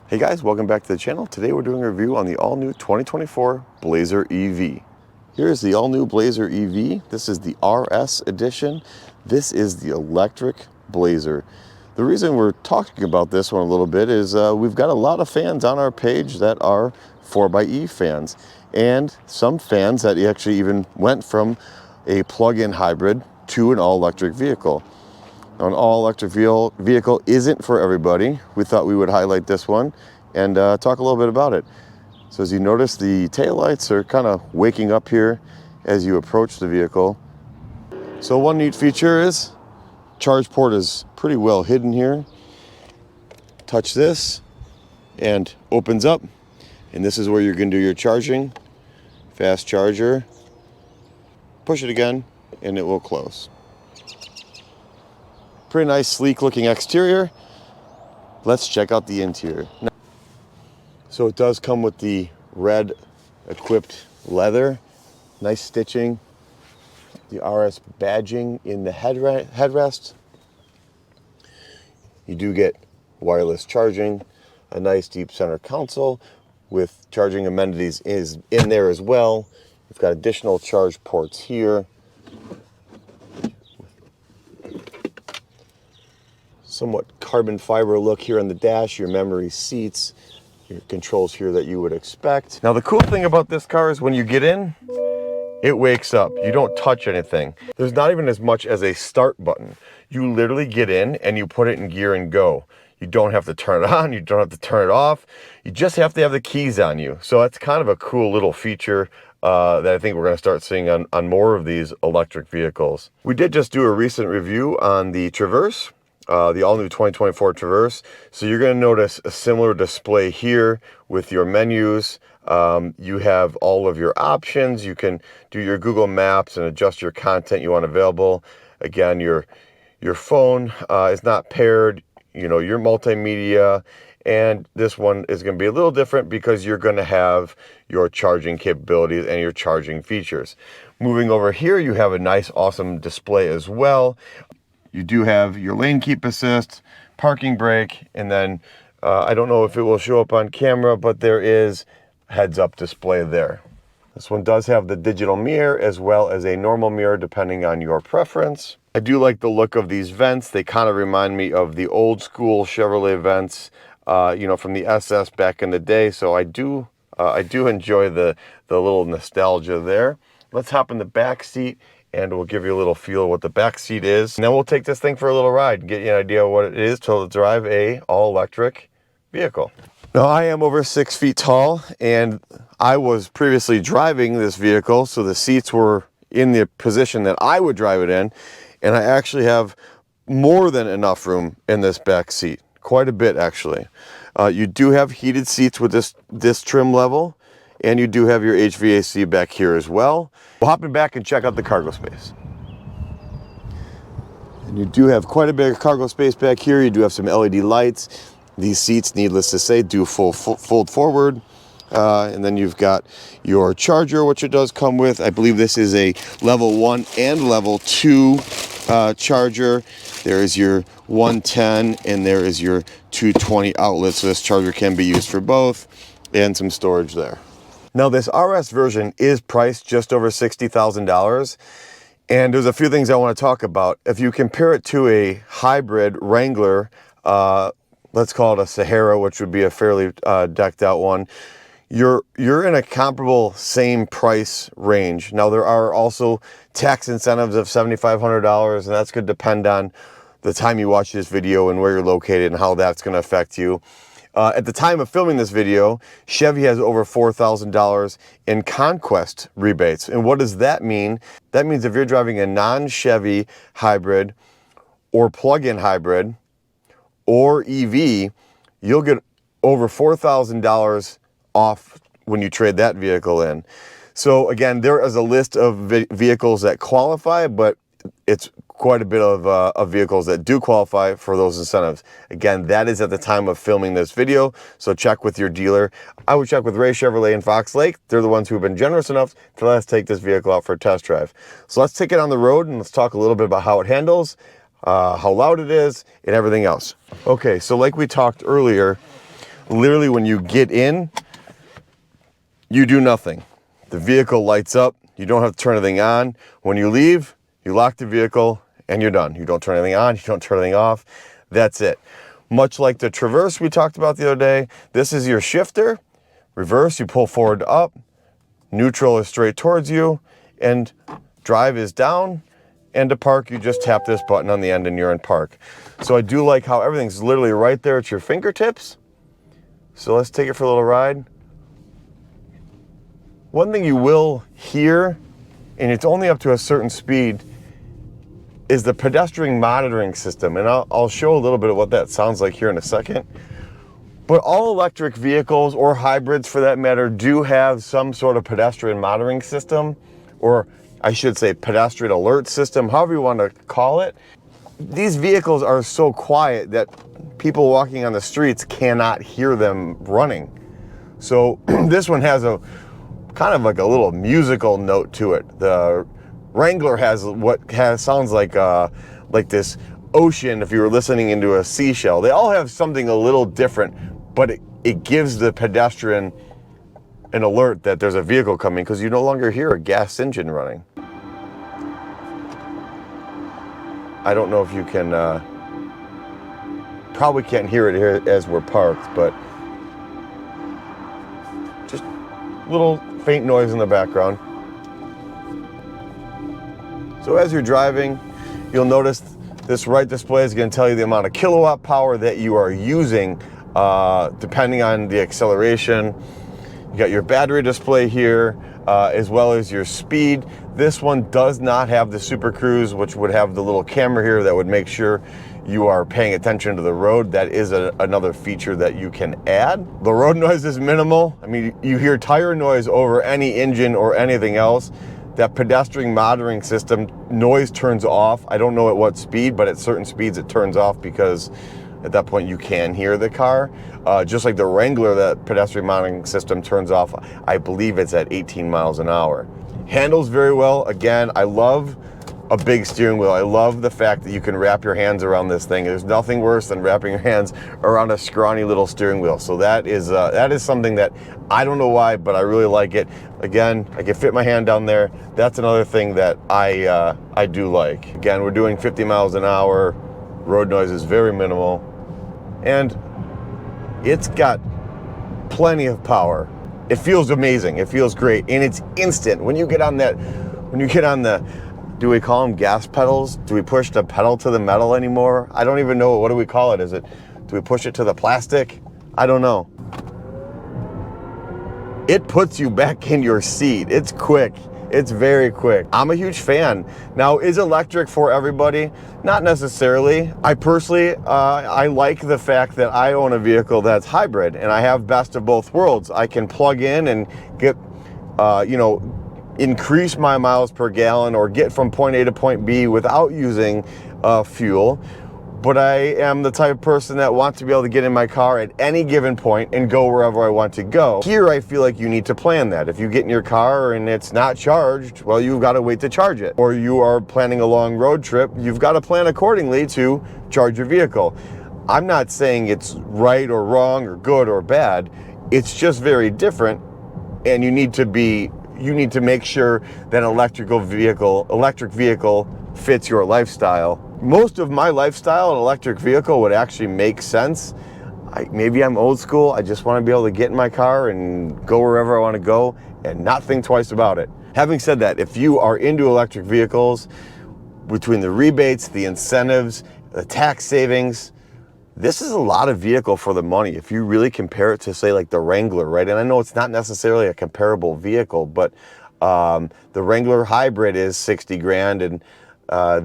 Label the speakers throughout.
Speaker 1: Hey guys, welcome back to the channel. Today we're doing a review on the all-new 2024 Blazer EV. Here's the all-new Blazer EV. This is the RS edition. This is the electric Blazer. The reason we're talking about this one a little bit is we've got a lot of fans on our page that are 4xe fans, and some fans that actually even went from a plug-in hybrid to an all-electric vehicle. Now, an all-electric vehicle isn't for everybody. We thought we would highlight this one and talk a little bit about it. So as you notice, the taillights are kind of waking up here as you approach the vehicle. So one neat feature is charge port is pretty well hidden here. Touch this and opens up, and this is where you're going to do your charging. Fast charger. Push it again and it will close. Pretty nice, sleek looking exterior. Let's check out the interior. So it does come with the red equipped leather, nice stitching, the RS badging in the headrest. You do get wireless charging, a nice deep center console with charging amenities is in there as well. You've got additional charge ports here. Somewhat carbon fiber look here on the dash, your memory seats, your controls here that you would expect. Now the cool thing about this car is when you get in, it wakes up. You don't touch anything. There's not even as much as a start button. You literally get in and you put it in gear and go. You don't have to turn it on, you don't have to turn it off. You just have to have the keys on you. So that's kind of a cool little feature that I think we're going to start seeing on more of these electric vehicles. We did just do a recent review on the Traverse. The all-new 2024 Traverse. So you're going to notice a similar display here with your menus. You have all of your options. You can do your Google Maps and adjust your content you want available. Again, your phone is not paired. You know, your multimedia. And this one is going to be a little different because you're going to have your charging capabilities and your charging features. Moving over here, you have a nice, awesome display as well. You do have your lane keep assist, parking brake, and then I don't know if it will show up on camera, but there is heads-up display there. This one does have the digital mirror as well as a normal mirror depending on your preference. I do like the look of these vents. They kind of remind me of the old school Chevrolet vents, you know, from the SS back in the day. So I do enjoy the little nostalgia there. Let's hop in the back seat and we'll give you a little feel of what the back seat is. And then we'll take this thing for a little ride and get you an idea of what it is to drive a all-electric vehicle. Now, I am over 6 feet tall, and I was previously driving this vehicle, so the seats were in the position that I would drive it in, and I actually have more than enough room in this back seat. Quite a bit, actually. You do have heated seats with this trim level, and you do have your HVAC back here as well. We'll hop in back and check out the cargo space. And you do have quite a bit of cargo space back here. You do have some LED lights. These seats, needless to say, do fold forward. And then you've got your charger, which it does come with. I believe this is a level 1 and level 2 charger. There is your 110 and there is your 220 outlet. So this charger can be used for both, and some storage there. Now this RS version is priced just over $60,000, and there's a few things I want to talk about. If you compare it to a hybrid Wrangler, let's call it a Sahara, which would be a fairly decked out one, you're in a comparable same price range. Now there are also tax incentives of $7,500, and that's going to depend on the time you watch this video and where you're located and how that's going to affect you. At the time of filming this video, Chevy has over $4,000 in conquest rebates. And what does that mean? That means if you're driving a non-Chevy hybrid or plug-in hybrid or EV, you'll get over $4,000 off when you trade that vehicle in. So again, there is a list of vehicles that qualify, but it's quite a bit of vehicles that do qualify for those incentives. Again, that is at the time of filming this video, so check with your dealer. I would check with Ray Chevrolet in Fox Lake. They're the ones who have been generous enough to let us take this vehicle out for a test drive. So let's take it on the road and let's talk a little bit about how it handles, how loud it is, and everything else. Okay, so like we talked earlier, literally when you get in, you do nothing. The vehicle lights up. You don't have to turn anything on. When you leave, you lock the vehicle and you're done. You don't turn anything on, you don't turn anything off. That's it. Much like the Traverse we talked about the other day, this is your shifter. Reverse, you pull forward to up. Neutral is straight towards you. And drive is down. And to park, you just tap this button on the end and you're in park. So I do like how everything's literally right there at your fingertips. So let's take it for a little ride. One thing you will hear, and it's only up to a certain speed, is the pedestrian monitoring system. And I'll show a little bit of what that sounds like here in a second. But all electric vehicles, or hybrids for that matter, do have some sort of pedestrian monitoring system, or I should say pedestrian alert system, however you want to call it. These vehicles are so quiet that people walking on the streets cannot hear them running. So this one has a kind of like a little musical note to it. The Wrangler has sounds like this ocean if you were listening into a seashell. They all have something a little different, but it gives the pedestrian an alert that there's a vehicle coming because you no longer hear a gas engine running. I don't know if you can, probably can't hear it here as we're parked, but just little faint noise in the background. So as you're driving, you'll notice this right display is going to tell you the amount of kilowatt power that you are using, depending on the acceleration. You got your battery display here, as well as your speed. This one does not have the Super Cruise, which would have the little camera here that would make sure you are paying attention to the road. That is another feature that you can add. The road noise is minimal. I mean, you hear tire noise over any engine or anything else. That pedestrian monitoring system, noise turns off. I don't know at what speed, but at certain speeds it turns off because at that point you can hear the car. Just like the Wrangler, that pedestrian monitoring system turns off, I believe it's at 18 miles an hour. Handles very well. Again, I love a big steering wheel. I love the fact that you can wrap your hands around this thing. There's nothing worse than wrapping your hands around a scrawny little steering wheel. So that is something that I don't know why, but I really like it. Again, I can fit my hand down there. That's another thing that I do like. Again, we're doing 50 miles an hour. Road noise is very minimal. And it's got plenty of power. It feels amazing. It feels great. And it's instant. When you get on the, do we call them gas pedals? Do we push the pedal to the metal anymore? I don't even know. What do we call it? Do we push it to the plastic? I don't know. It puts you back in your seat. It's quick. It's very quick. I'm a huge fan. Now, is electric for everybody? Not necessarily. I personally, I like the fact that I own a vehicle that's hybrid and I have best of both worlds. I can plug in and get, increase my miles per gallon or get from point A to point B without using fuel. But I am the type of person that wants to be able to get in my car at any given point and go wherever I want to go. Here, I feel like you need to plan that. If you get in your car and it's not charged, well, you've got to wait to charge it. Or you are planning a long road trip, you've got to plan accordingly to charge your vehicle. I'm not saying it's right or wrong or good or bad. It's just very different, and you need to make sure that electric vehicle fits your lifestyle. Most of my lifestyle, an electric vehicle would actually make sense. Maybe I'm old school. I just want to be able to get in my car and go wherever I want to go and not think twice about it. Having said that, if you are into electric vehicles, between the rebates, the incentives, the tax savings, this is a lot of vehicle for the money. If you really compare it to, say, like the Wrangler, right? And I know it's not necessarily a comparable vehicle, but the Wrangler hybrid is 60 grand, and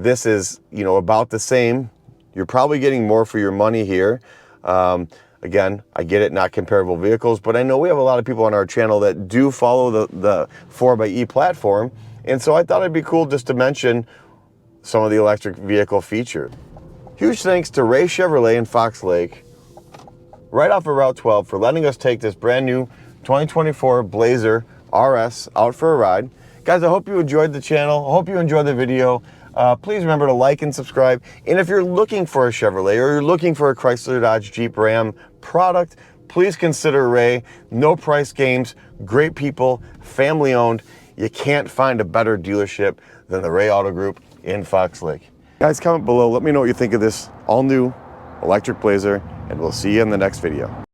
Speaker 1: this is, about the same. You're probably getting more for your money here. Again, I get it, not comparable vehicles, but I know we have a lot of people on our channel that do follow the 4xe platform, and so I thought it'd be cool just to mention some of the electric vehicle features. Huge thanks to Ray Chevrolet in Fox Lake, right off of Route 12, for letting us take this brand new 2024 Blazer RS out for a ride. Guys, I hope you enjoyed the channel. I hope you enjoyed the video. Please remember to like and subscribe. And if you're looking for a Chevrolet or you're looking for a Chrysler, Dodge, Jeep, Ram product, please consider Ray. No price games, great people, family owned. You can't find a better dealership than the Ray Auto Group in Fox Lake. Guys, comment below, let me know what you think of this all new electric Blazer, and we'll see you in the next video.